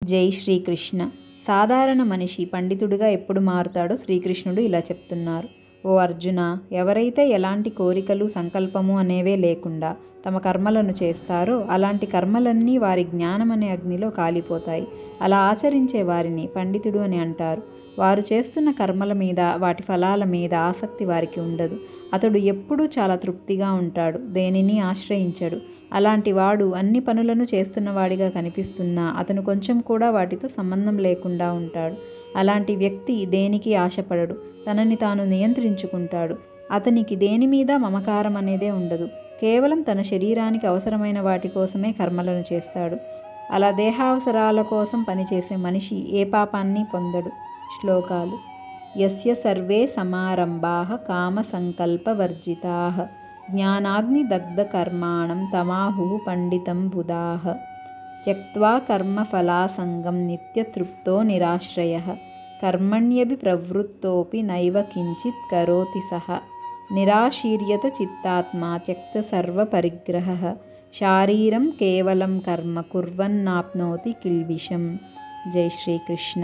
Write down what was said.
జై శ్రీకృష్ణ. సాధారణ మనిషి పండితుడిగా ఎప్పుడు మారుతాడో శ్రీకృష్ణుడు ఇలా చెప్తున్నారు. ఓ అర్జున, ఎవరైతే ఎలాంటి కోరికలు సంకల్పము అనేవే లేకుండా తమ కర్మలను చేస్తారో అలాంటి కర్మలన్నీ వారి జ్ఞానం అనే అగ్నిలో కాలిపోతాయి. అలా ఆచరించే వారిని పండితుడు అని అంటారు. వారు చేస్తున్న కర్మల మీద, వాటి ఫలాల మీద ఆసక్తి వారికి ఉండదు. అతడు ఎప్పుడూ చాలా తృప్తిగా ఉంటాడు, దేనిని ఆశ్రయించడు. అలాంటి వాడు అన్ని పనులను చేస్తున్నవాడిగా కనిపిస్తున్నా అతను కొంచెం కూడా వాటితో సంబంధం లేకుండా ఉంటాడు. అలాంటి వ్యక్తి దేనికి ఆశపడడు, తనని తాను నియంత్రించుకుంటాడు. అతనికి దేని మీద మమకారం అనేదే ఉండదు. కేవలం తన శరీరానికి అవసరమైన వాటి కోసమే కర్మలను చేస్తాడు. అలా దేహావసరాల కోసం పనిచేసే మనిషి ఏ పాపాన్ని పొందడు. శ్లోకాలు. యస్య సర్వే సమారంభాః కామ సంకల్ప వర్జితాః జ్ఞానాగ్ని దగ్ధ కర్మాణం తమాహుః పండితం బుధాః త్యక్త్వా కర్మఫలాసంగం నిత్యతృప్తో నిరాశ్రయః కర్మణ్యభి ప్రవృత్తోపి నైవ కించిత్ కరోతి సః నిరాశీర్యత చిత్తాత్మా త్యక్త సర్వ పరిగ్రహః శారీరం కేవలం కర్మ కుర్వన్నాప్నోతి కిల్బిషం. జై శ్రీకృష్ణ.